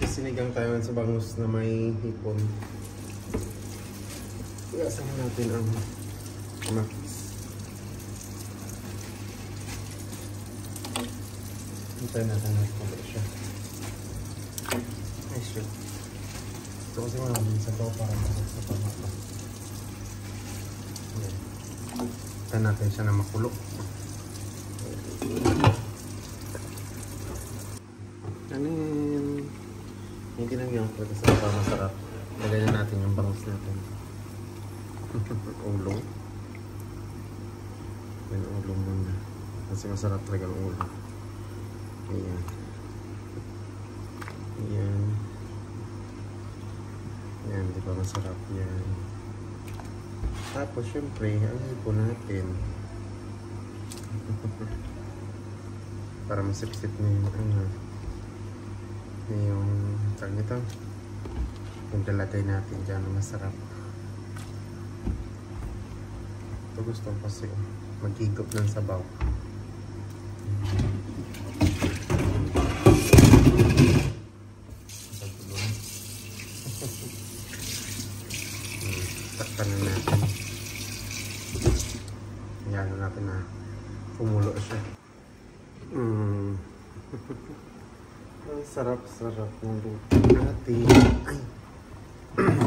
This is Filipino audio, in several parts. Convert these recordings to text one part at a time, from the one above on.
Sinigang tayo sa bangus na may hipon. Igasan natin ang kamatis. Hintayin natin natin siya. Ay, shit. Ito kasi maraming sa ito para masak sa pamata. Hintayin natin siya na makulo. Yung ginagyan ko kasi para masarap. Lagay na natin yung bangus natin. Ulo. Yung ulo muna. Kasi masarap talaga ang ulo. Ayan. Ayan. Ayan, di ba masarap yan. Tapos syempre, ang hipon natin. Para masip-sip na yung tag nito. Yung lalagay natin dyan na masarap. Ito gusto ko kasi maghigop ng sabaw. Takpan na natin. Yan natin na pumulo siya. Ang sarap-sarap ng luto natin. Ay!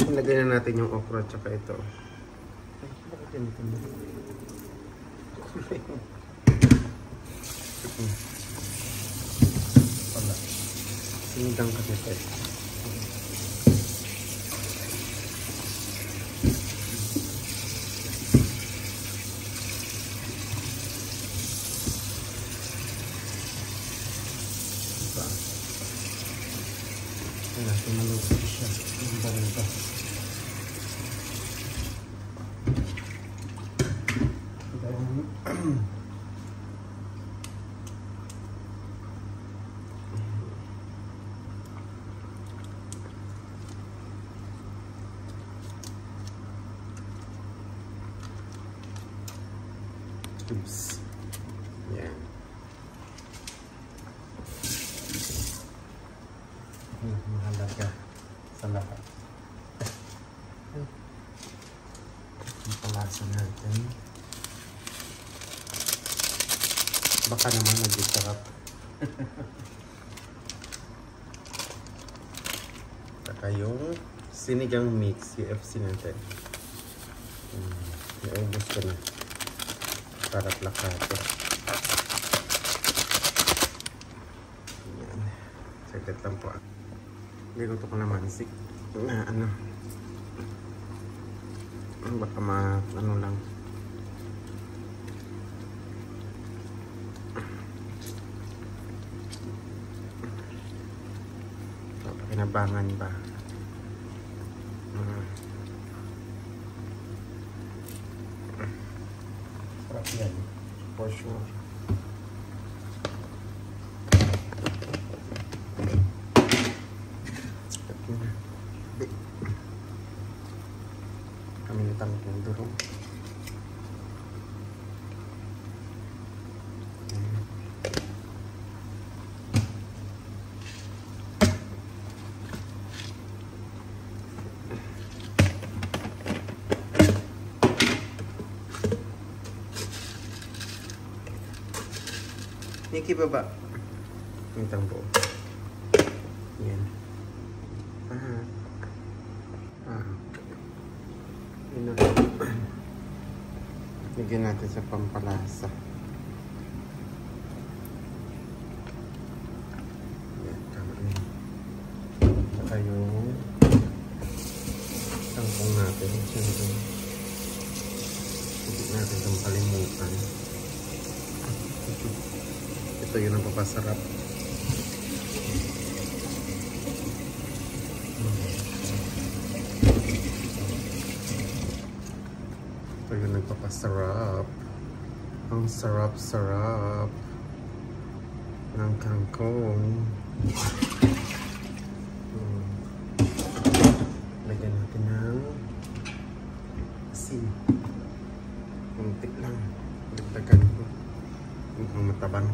Ilagay na natin yung okra at saka ito. Ay, bakit ganito mo? Wala. Sinigang kasi tayo. Natin maluto siya. Ang baril ba? Oops. Yan. Mahalaga sa lahat. Ang palasa natin. Baka naman nag-sarap. Saka yung sinigang mix, UFC natin. Naubos ko na. Para plakato. Yan. Saglit lang po. Niluto ko naman si ano baka ano lang kinabangan ba sarap yan for sure. Kami natanong ng durong. Niki baba. Nitang po. Yan. Lagyan natin sa pampalasa. Yan, tama rin. Saka yung tangkong natin. Siyempre, hindi natin itong kalimutan. Ito yun ang papasarap. Ito yung nagpapasarap. Ang sarap-sarap ng kangkong. Lagyan natin ng asin. Kunti lang. Dagdagan ko. Mukhang matabang.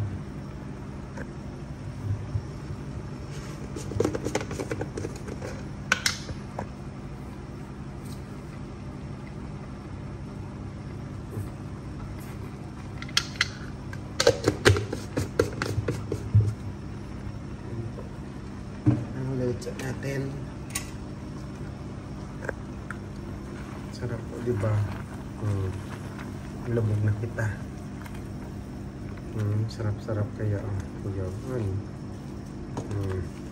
natin. Sarap po, di ba? Labog na kita. Sarap-sarap kaya ang kuyawan.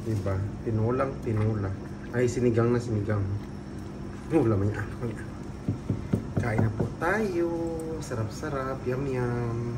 Di ba? Tinulang tinula. Ay, sinigang na sinigang. Lamay ako. Kain na po tayo. Sarap-sarap. Yum-yum.